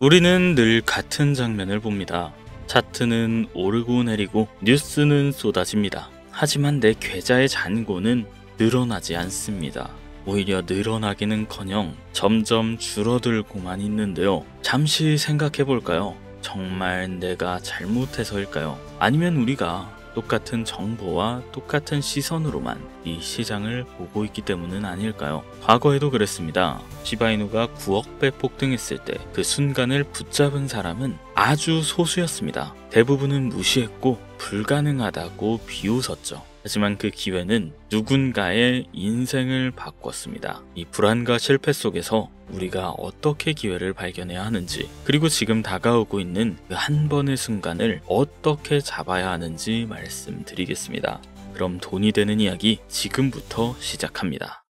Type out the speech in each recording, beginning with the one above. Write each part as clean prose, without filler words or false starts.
우리는 늘 같은 장면을 봅니다. 차트는 오르고 내리고 뉴스는 쏟아집니다. 하지만 내 계좌의 잔고는 늘어나지 않습니다. 오히려 늘어나기는커녕 점점 줄어들고만 있는데요. 잠시 생각해 볼까요? 정말 내가 잘못해서일까요? 아니면 우리가 똑같은 정보와 똑같은 시선으로만 이 시장을 보고 있기 때문은 아닐까요? 과거에도 그랬습니다. 시바이누가 9억 배 폭등했을 때 그 순간을 붙잡은 사람은 아주 소수였습니다. 대부분은 무시했고 불가능하다고 비웃었죠. 하지만 그 기회는 누군가의 인생을 바꿨습니다. 이 불안과 실패 속에서 우리가 어떻게 기회를 발견해야 하는지, 그리고 지금 다가오고 있는 그 한 번의 순간을 어떻게 잡아야 하는지 말씀드리겠습니다. 그럼 돈이 되는 이야기 지금부터 시작합니다.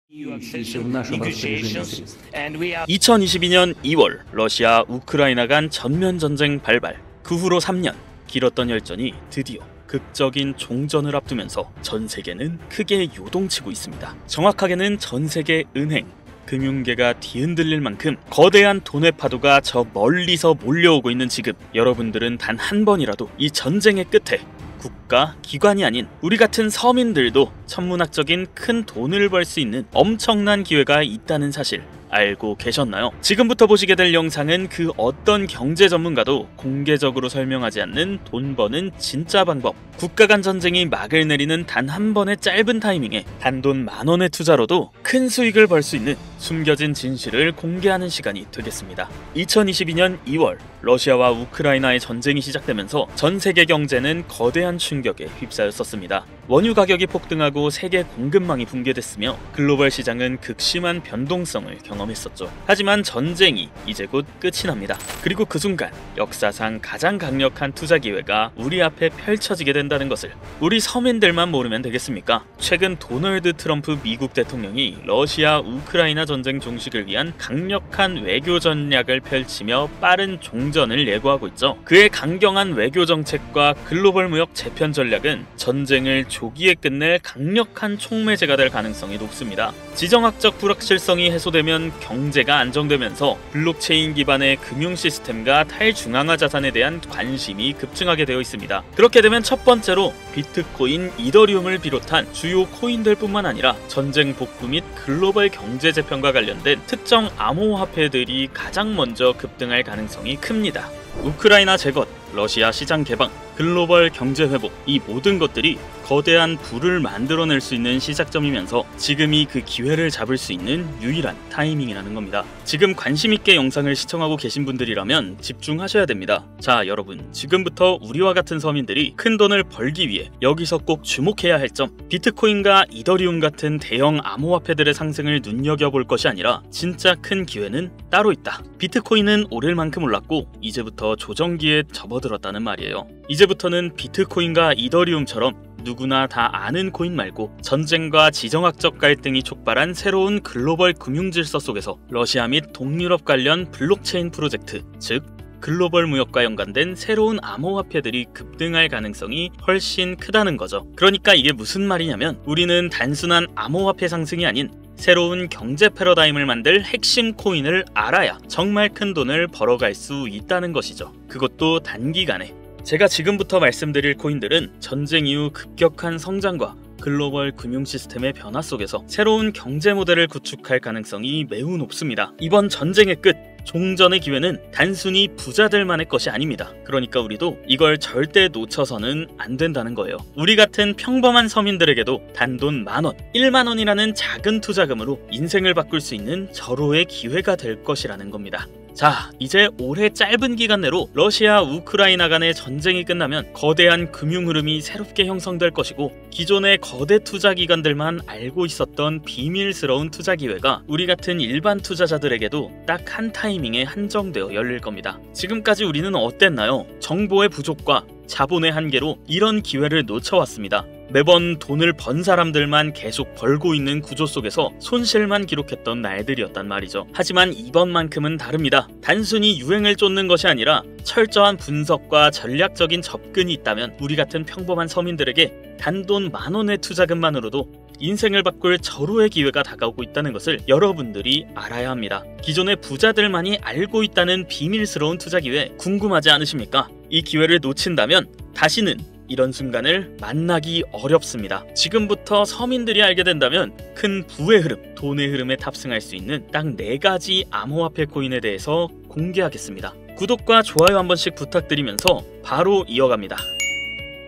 2022년 2월 러시아 우크라이나 간 전면전쟁 발발, 그 후로 3년 길었던 열전이 드디어 극적인 종전을 앞두면서 전 세계는 크게 요동치고 있습니다. 정확하게는 전 세계 은행, 금융계가 뒤흔들릴 만큼 거대한 돈의 파도가 저 멀리서 몰려오고 있는 지금, 여러분들은 단 한 번이라도 이 전쟁의 끝에 국가, 기관이 아닌 우리 같은 서민들도 천문학적인 큰 돈을 벌 수 있는 엄청난 기회가 있다는 사실 알고 계셨나요? 지금부터 보시게 될 영상은 그 어떤 경제 전문가도 공개적으로 설명하지 않는 돈 버는 진짜 방법, 국가 간 전쟁이 막을 내리는 단 한 번의 짧은 타이밍에 단돈 10,000원의 투자로도 큰 수익을 벌 수 있는 숨겨진 진실을 공개하는 시간이 되겠습니다. 2022년 2월 러시아와 우크라이나의 전쟁이 시작되면서 전 세계 경제는 거대한 충격에 휩싸였었습니다. 원유 가격이 폭등하고 세계 공급망이 붕괴됐으며 글로벌 시장은 극심한 변동성을 경험했었죠. 하지만 전쟁이 이제 곧 끝이 납니다. 그리고 그 순간 역사상 가장 강력한 투자 기회가 우리 앞에 펼쳐지게 된다는 것을 우리 서민들만 모르면 되겠습니까? 최근 도널드 트럼프 미국 대통령이 러시아 우크라이나 전쟁 종식을 위한 강력한 외교 전략을 펼치며 빠른 종전을 예고하고 있죠. 그의 강경한 외교 정책과 글로벌 무역 재편 전략은 전쟁을 조기에 끝낼 강력한 촉매제가 될 가능성이 높습니다. 지정학적 불확실성이 해소되면 경제가 안정되면서 블록체인 기반의 금융 시스템과 탈중앙화 자산에 대한 관심이 급증하게 되어 있습니다. 그렇게 되면 첫 번째로 비트코인, 이더리움을 비롯한 주요 코인들 뿐만 아니라 전쟁 복구 및 글로벌 경제 재편과 관련된 특정 암호화폐들이 가장 먼저 급등할 가능성이 큽니다. 우크라이나 재건, 러시아 시장 개방, 글로벌 경제 회복, 이 모든 것들이 거대한 부를 만들어낼 수 있는 시작점이면서 지금이 그 기회를 잡을 수 있는 유일한 타이밍이라는 겁니다. 지금 관심있게 영상을 시청하고 계신 분들이라면 집중하셔야 됩니다. 자, 여러분, 지금부터 우리와 같은 서민들이 큰 돈을 벌기 위해 여기서 꼭 주목해야 할 점, 비트코인과 이더리움 같은 대형 암호화폐들의 상승을 눈여겨볼 것이 아니라 진짜 큰 기회는 따로 있다. 비트코인은 오를 만큼 올랐고 이제부터 조정기에 접어들었다는 말이에요. 이제부터는 비트코인과 이더리움처럼 누구나 다 아는 코인 말고 전쟁과 지정학적 갈등이 촉발한 새로운 글로벌 금융질서 속에서 러시아 및 동유럽 관련 블록체인 프로젝트, 즉 글로벌 무역과 연관된 새로운 암호화폐들이 급등할 가능성이 훨씬 크다는 거죠. 그러니까 이게 무슨 말이냐면 우리는 단순한 암호화폐 상승이 아닌 새로운 경제 패러다임을 만들 핵심 코인을 알아야 정말 큰 돈을 벌어갈 수 있다는 것이죠. 그것도 단기간에. 제가 지금부터 말씀드릴 코인들은 전쟁 이후 급격한 성장과 글로벌 금융 시스템의 변화 속에서 새로운 경제 모델을 구축할 가능성이 매우 높습니다. 이번 전쟁의 끝, 종전의 기회는 단순히 부자들만의 것이 아닙니다. 그러니까 우리도 이걸 절대 놓쳐서는 안 된다는 거예요. 우리 같은 평범한 서민들에게도 단돈 10,000원, 10,000원이라는 작은 투자금으로 인생을 바꿀 수 있는 절호의 기회가 될 것이라는 겁니다. 자, 이제 올해 짧은 기간 내로 러시아, 우크라이나 간의 전쟁이 끝나면 거대한 금융 흐름이 새롭게 형성될 것이고 기존의 거대 투자 기관들만 알고 있었던 비밀스러운 투자 기회가 우리 같은 일반 투자자들에게도 딱 한 타이밍에 한정되어 열릴 겁니다. 지금까지 우리는 어땠나요? 정보의 부족과 자본의 한계로 이런 기회를 놓쳐왔습니다. 매번 돈을 번 사람들만 계속 벌고 있는 구조 속에서 손실만 기록했던 날들이었단 말이죠. 하지만 이번만큼은 다릅니다. 단순히 유행을 쫓는 것이 아니라 철저한 분석과 전략적인 접근이 있다면 우리 같은 평범한 서민들에게 단돈 10,000원의 투자금만으로도 인생을 바꿀 절호의 기회가 다가오고 있다는 것을 여러분들이 알아야 합니다. 기존의 부자들만이 알고 있다는 비밀스러운 투자 기회 궁금하지 않으십니까? 이 기회를 놓친다면 다시는 이런 순간을 만나기 어렵습니다. 지금부터 서민들이 알게 된다면 큰 부의 흐름, 돈의 흐름에 탑승할 수 있는 딱 4가지 암호화폐 코인에 대해서 공개하겠습니다. 구독과 좋아요 한 번씩 부탁드리면서 바로 이어갑니다.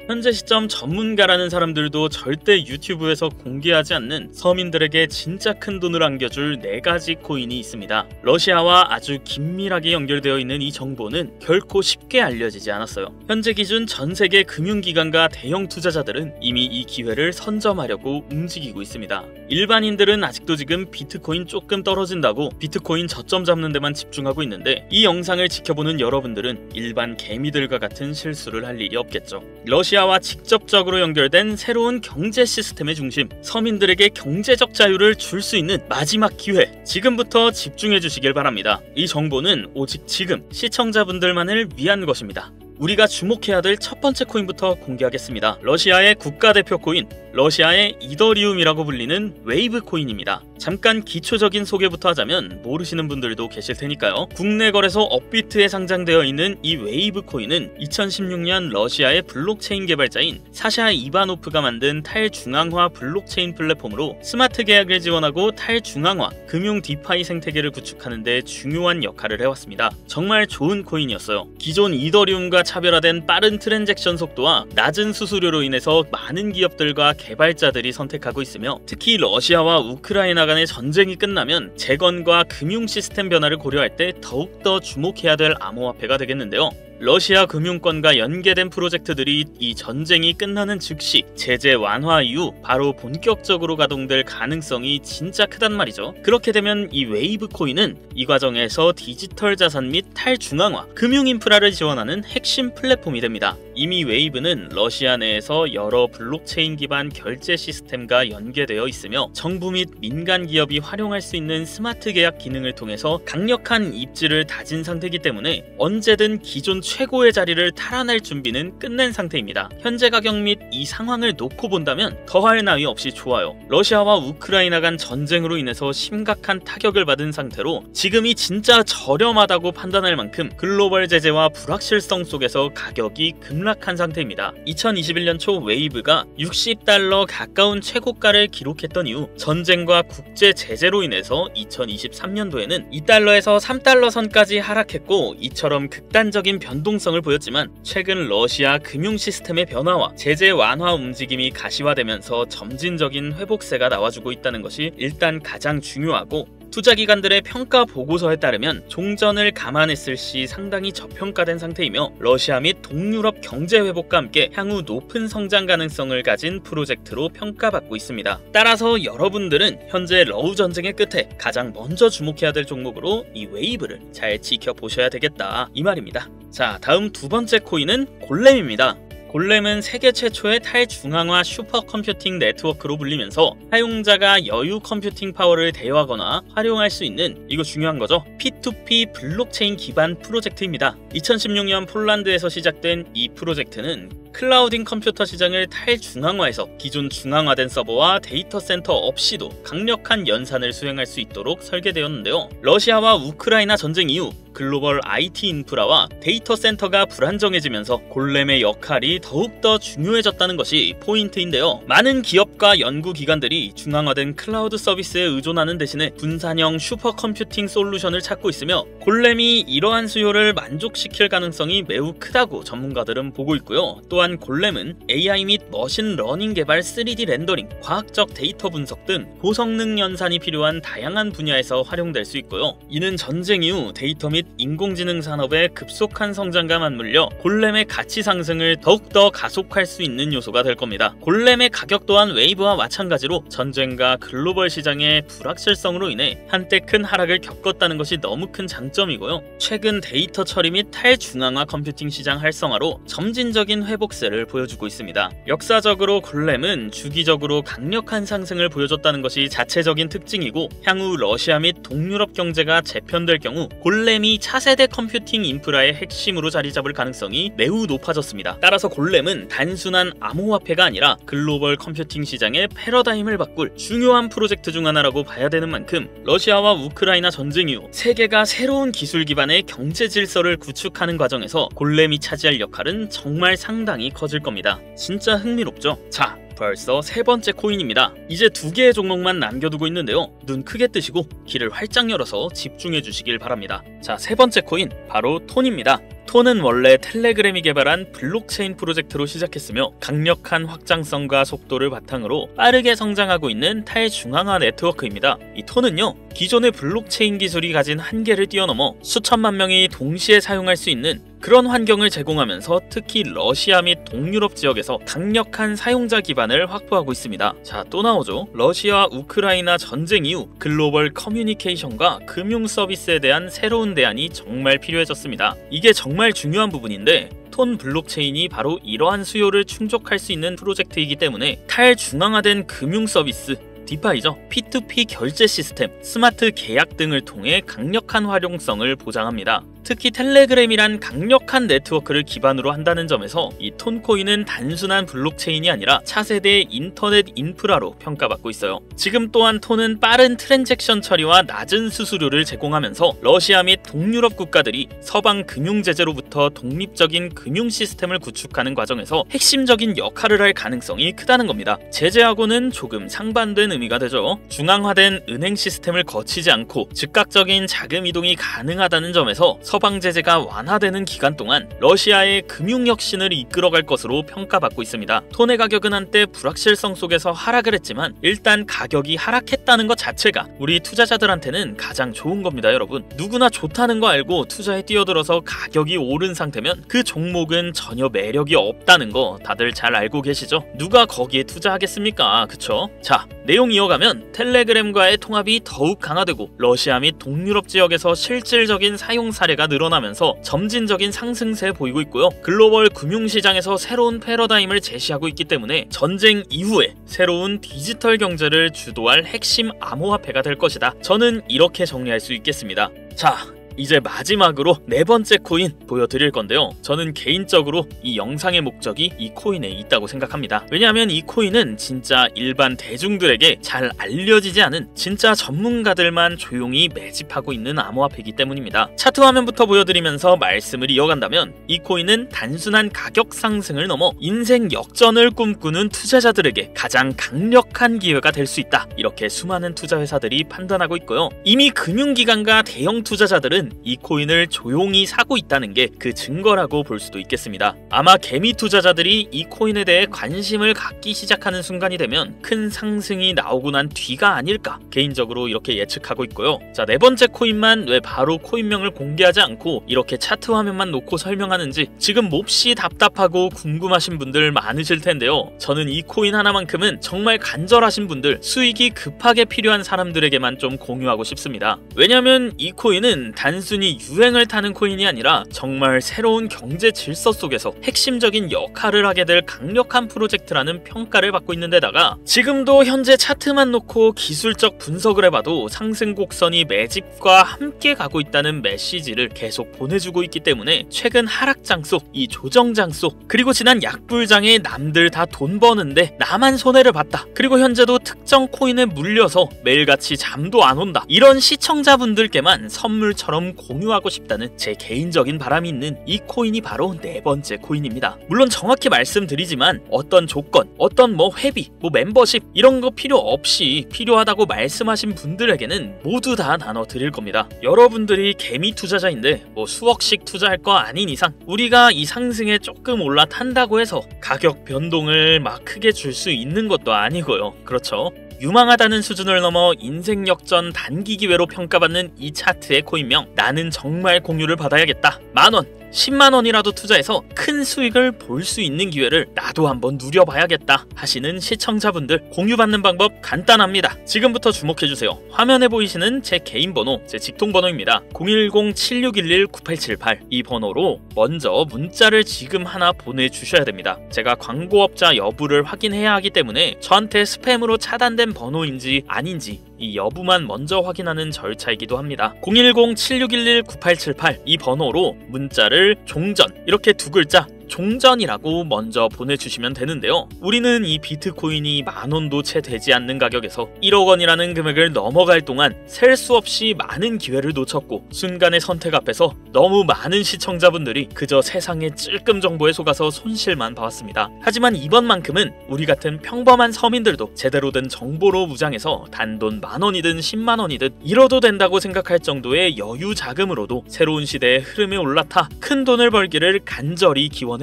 현재 시점 전문가라는 사람들도 절대 유튜브에서 공개하지 않는 서민들에게 진짜 큰 돈을 안겨줄 4가지 코인이 있습니다. 러시아와 아주 긴밀하게 연결되어 있는 이 정보는 결코 쉽게 알려지지 않았어요. 현재 기준 전 세계 금융기관과 대형 투자자들은 이미 이 기회를 선점하려고 움직이고 있습니다. 일반인들은 아직도 지금 비트코인 조금 떨어진다고 비트코인 저점 잡는 데만 집중하고 있는데, 이 영상을 지켜보는 여러분들은 일반 개미들과 같은 실수를 할 일이 없겠죠. 러시아와 직접적으로 연결된 새로운 경제 시스템의 중심, 서민들에게 경제적 자유를 줄 수 있는 마지막 기회, 지금부터 집중해 주시길 바랍니다. 이 정보는 오직 지금 시청자분들만을 위한 것입니다. 우리가 주목해야 될 첫 번째 코인부터 공개하겠습니다. 러시아의 국가대표 코인, 러시아의 이더리움이라고 불리는 웨이브 코인입니다. 잠깐 기초적인 소개부터 하자면 모르시는 분들도 계실 테니까요. 국내 거래소 업비트에 상장되어 있는 이 웨이브 코인은 2016년 러시아의 블록체인 개발자인 사샤 이바노프가 만든 탈중앙화 블록체인 플랫폼으로 스마트 계약을 지원하고 탈중앙화 금융 디파이 생태계를 구축하는 데 중요한 역할을 해왔습니다. 정말 좋은 코인이었어요. 기존 이더리움과 차별화된 빠른 트랜잭션 속도와 낮은 수수료로 인해서 많은 기업들과 개발자들이 선택하고 있으며, 특히 러시아와 우크라이나 간의 전쟁이 끝나면 재건과 금융 시스템 변화를 고려할 때 더욱더 주목해야 될 암호화폐가 되겠는데요. 러시아 금융권과 연계된 프로젝트들이 이 전쟁이 끝나는 즉시 제재 완화 이후 바로 본격적으로 가동될 가능성이 진짜 크단 말이죠. 그렇게 되면 이 웨이브 코인은 이 과정에서 디지털 자산 및 탈중앙화, 금융 인프라를 지원하는 핵심 플랫폼이 됩니다. 이미 웨이브는 러시아 내에서 여러 블록체인 기반 결제 시스템과 연계되어 있으며 정부 및 민간 기업이 활용할 수 있는 스마트 계약 기능을 통해서 강력한 입지를 다진 상태이기 때문에 언제든 기존 최고의 자리를 탈환할 준비는 끝낸 상태입니다. 현재 가격 및 이 상황을 놓고 본다면 더할 나위 없이 좋아요. 러시아와 우크라이나 간 전쟁으로 인해서 심각한 타격을 받은 상태로 지금이 진짜 저렴하다고 판단할 만큼 글로벌 제재와 불확실성 속에서 가격이 급락한 상태입니다. 2021년 초 웨이브가 60달러 가까운 최고가를 기록했던 이후 전쟁과 국제 제재로 인해서 2023년도에는 2달러에서 3달러 선까지 하락했고, 이처럼 극단적인 변동성을 보였지만 최근 러시아 금융 시스템의 변화와 제재 완화 움직임이 가시화되면서 점진적인 회복세가 나와주고 있다는 것이 일단 가장 중요하고, 투자기관들의 평가 보고서에 따르면 종전을 감안했을 시 상당히 저평가된 상태이며 러시아 및 동유럽 경제 회복과 함께 향후 높은 성장 가능성을 가진 프로젝트로 평가받고 있습니다. 따라서 여러분들은 현재 러우 전쟁의 끝에 가장 먼저 주목해야 될 종목으로 이 웨이브를 잘 지켜보셔야 되겠다, 이 말입니다. 자, 다음 두 번째 코인은 골렘입니다. 골렘은 세계 최초의 탈중앙화 슈퍼컴퓨팅 네트워크로 불리면서 사용자가 여유 컴퓨팅 파워를 대여하거나 활용할 수 있는, 이거 중요한 거죠, P2P 블록체인 기반 프로젝트입니다. 2016년 폴란드에서 시작된 이 프로젝트는 클라우딩 컴퓨터 시장을 탈중앙화해서 기존 중앙화된 서버와 데이터 센터 없이도 강력한 연산을 수행할 수 있도록 설계되었는데요. 러시아와 우크라이나 전쟁 이후 글로벌 IT 인프라와 데이터 센터가 불안정해지면서 골렘의 역할이 더욱더 중요해졌다는 것이 포인트인데요. 많은 기업과 연구기관들이 중앙화된 클라우드 서비스에 의존하는 대신에 분산형 슈퍼컴퓨팅 솔루션을 찾고 있으며, 골렘이 이러한 수요를 만족시킬 가능성이 매우 크다고 전문가들은 보고 있고요. 또한 골렘은 AI 및 머신러닝 개발, 3D 렌더링, 과학적 데이터 분석 등 고성능 연산이 필요한 다양한 분야에서 활용될 수 있고요. 이는 전쟁 이후 데이터 및 인공지능 산업의 급속한 성장과 맞물려 골렘의 가치 상승을 더욱더 가속할 수 있는 요소가 될 겁니다. 골렘의 가격 또한 웨이브와 마찬가지로 전쟁과 글로벌 시장의 불확실성으로 인해 한때 큰 하락을 겪었다는 것이 너무 큰 장점이고요. 최근 데이터 처리 및 탈중앙화 컴퓨팅 시장 활성화로 점진적인 회복 폭락세를 보여주고 있습니다. 역사적으로 골렘은 주기적으로 강력한 상승을 보여줬다는 것이 자체적인 특징이고 향후 러시아 및 동유럽 경제가 재편될 경우 골렘이 차세대 컴퓨팅 인프라의 핵심으로 자리 잡을 가능성이 매우 높아졌습니다. 따라서 골렘은 단순한 암호화폐가 아니라 글로벌 컴퓨팅 시장의 패러다임을 바꿀 중요한 프로젝트 중 하나라고 봐야 되는 만큼 러시아와 우크라이나 전쟁 이후 세계가 새로운 기술 기반의 경제 질서를 구축하는 과정에서 골렘이 차지할 역할은 정말 상당히 커질 겁니다. 진짜 흥미롭죠? 자, 벌써 세 번째 코인입니다. 이제 두 개의 종목만 남겨두고 있는데요. 눈 크게 뜨시고 귀를 활짝 열어서 집중해 주시길 바랍니다. 자, 세 번째 코인 바로 톤입니다. 톤은 원래 텔레그램이 개발한 블록체인 프로젝트로 시작했으며 강력한 확장성과 속도를 바탕으로 빠르게 성장하고 있는 탈중앙화 네트워크입니다. 이 톤은요, 기존의 블록체인 기술이 가진 한계를 뛰어넘어 수천만 명이 동시에 사용할 수 있는 그런 환경을 제공하면서 특히 러시아 및 동유럽 지역에서 강력한 사용자 기반을 확보하고 있습니다. 자, 또 나오죠. 러시아 우크라이나 전쟁 이후 글로벌 커뮤니케이션과 금융 서비스에 대한 새로운 대안이 정말 필요해졌습니다. 이게 정말 중요한 부분인데 톤 블록체인이 바로 이러한 수요를 충족할 수 있는 프로젝트이기 때문에 탈중앙화된 금융 서비스, 디파이죠. P2P 결제 시스템, 스마트 계약 등을 통해 강력한 활용성을 보장합니다. 특히 텔레그램이란 강력한 네트워크를 기반으로 한다는 점에서 이 톤코인은 단순한 블록체인이 아니라 차세대의 인터넷 인프라로 평가받고 있어요. 지금 또한 톤은 빠른 트랜잭션 처리와 낮은 수수료를 제공하면서 러시아 및 동유럽 국가들이 서방 금융 제재로부터 독립적인 금융 시스템을 구축하는 과정에서 핵심적인 역할을 할 가능성이 크다는 겁니다. 제재하고는 조금 상반된 의미가 되죠. 중앙화된 은행 시스템을 거치지 않고 즉각적인 자금 이동이 가능하다는 점에서 서방 제재가 완화되는 기간 동안 러시아의 금융 혁신을 이끌어갈 것으로 평가받고 있습니다. 톤의 가격은 한때 불확실성 속에서 하락을 했지만 일단 가격이 하락했다는 것 자체가 우리 투자자들한테는 가장 좋은 겁니다, 여러분. 누구나 좋다는 거 알고 투자에 뛰어들어서 가격이 오른 상태면 그 종목은 전혀 매력이 없다는 거 다들 잘 알고 계시죠? 누가 거기에 투자하겠습니까? 그쵸? 자, 내용 이어가면 텔레그램과의 통합이 더욱 강화되고 러시아 및 동유럽 지역에서 실질적인 사용 사례가 늘어나면서 점진적인 상승세 보이고 있고요. 글로벌 금융시장에서 새로운 패러다임을 제시하고 있기 때문에 전쟁 이후에 새로운 디지털 경제를 주도할 핵심 암호화폐가 될 것이다. 저는 이렇게 정리할 수 있겠습니다. 자, 이제 마지막으로 네 번째 코인 보여드릴 건데요. 저는 개인적으로 이 영상의 목적이 이 코인에 있다고 생각합니다. 왜냐하면 이 코인은 진짜 일반 대중들에게 잘 알려지지 않은 진짜 전문가들만 조용히 매집하고 있는 암호화폐이기 때문입니다. 차트 화면부터 보여드리면서 말씀을 이어간다면 이 코인은 단순한 가격 상승을 넘어 인생 역전을 꿈꾸는 투자자들에게 가장 강력한 기회가 될 수 있다. 이렇게 수많은 투자회사들이 판단하고 있고요. 이미 금융기관과 대형 투자자들은 이 코인을 조용히 사고 있다는 게 그 증거라고 볼 수도 있겠습니다. 아마 개미 투자자들이 이 코인에 대해 관심을 갖기 시작하는 순간이 되면 큰 상승이 나오고 난 뒤가 아닐까 개인적으로 이렇게 예측하고 있고요. 자, 네 번째 코인만 왜 바로 코인명을 공개하지 않고 이렇게 차트 화면만 놓고 설명하는지 지금 몹시 답답하고 궁금하신 분들 많으실 텐데요. 저는 이 코인 하나만큼은 정말 간절하신 분들, 수익이 급하게 필요한 사람들에게만 좀 공유하고 싶습니다. 왜냐면 이 코인은 단순히 유행을 타는 코인이 아니라 정말 새로운 경제 질서 속에서 핵심적인 역할을 하게 될 강력한 프로젝트라는 평가를 받고 있는 데다가 지금도 현재 차트만 놓고 기술적 분석을 해봐도 상승 곡선이 매집과 함께 가고 있다는 메시지를 계속 보내주고 있기 때문에 최근 하락장소, 이 조정장소, 그리고 지난 약불장에 남들 다 돈 버는데 나만 손해를 봤다, 그리고 현재도 특정 코인에 물려서 매일같이 잠도 안 온다, 이런 시청자분들께만 선물처럼 공유하고 싶다는 제 개인적인 바람이 있는 이 코인이 바로 네 번째 코인입니다. 물론 정확히 말씀드리지만 어떤 조건, 어떤 회비, 멤버십 이런 거 필요 없이 필요하다고 말씀하신 분들에게는 모두 다 나눠 드릴 겁니다. 여러분들이 개미 투자자인데 수억씩 투자할 거 아닌 이상 우리가 이 상승에 조금 올라탄다고 해서 가격 변동을 막 크게 줄 수 있는 것도 아니고요. 그렇죠? 유망하다는 수준을 넘어 인생 역전 단기 기회로 평가받는 이 차트의 코인명, 나는 정말 공유를 받아야겠다. 10,000원, 10만 원이라도 투자해서 큰 수익을 볼 수 있는 기회를 나도 한번 누려봐야겠다 하시는 시청자분들, 공유받는 방법 간단합니다. 지금부터 주목해주세요. 화면에 보이시는 제 개인 번호, 제 직통번호입니다. 010-7611-9878. 이 번호로 먼저 문자를 지금 하나 보내주셔야 됩니다. 제가 광고업자 여부를 확인해야 하기 때문에 저한테 스팸으로 차단된 번호인지 아닌지 이 여부만 먼저 확인하는 절차이기도 합니다. 010-7611-9878. 이 번호로 문자를 종전, 이렇게 두 글자 종전이라고 먼저 보내주시면 되는데요. 우리는 이 비트코인이 만원도 채 되지 않는 가격에서 1억 원이라는 금액을 넘어갈 동안 셀 수 없이 많은 기회를 놓쳤고, 순간의 선택 앞에서 너무 많은 시청자분들이 그저 세상의 찔끔 정보에 속아서 손실만 봐왔습니다. 하지만 이번만큼은 우리 같은 평범한 서민들도 제대로 된 정보로 무장해서 단돈 만원이든 10만 원이든 잃어도 된다고 생각할 정도의 여유 자금으로도 새로운 시대의 흐름에 올라타 큰 돈을 벌기를 간절히 기원해봅니다.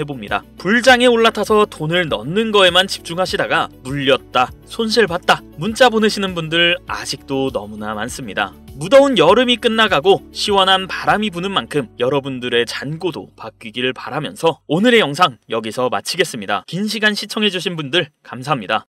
불장에 올라타서 돈을 넣는 거에만 집중하시다가 물렸다, 손실봤다 문자 보내시는 분들 아직도 너무나 많습니다. 무더운 여름이 끝나가고 시원한 바람이 부는 만큼 여러분들의 잔고도 바뀌기를 바라면서 오늘의 영상 여기서 마치겠습니다. 긴 시간 시청해주신 분들 감사합니다.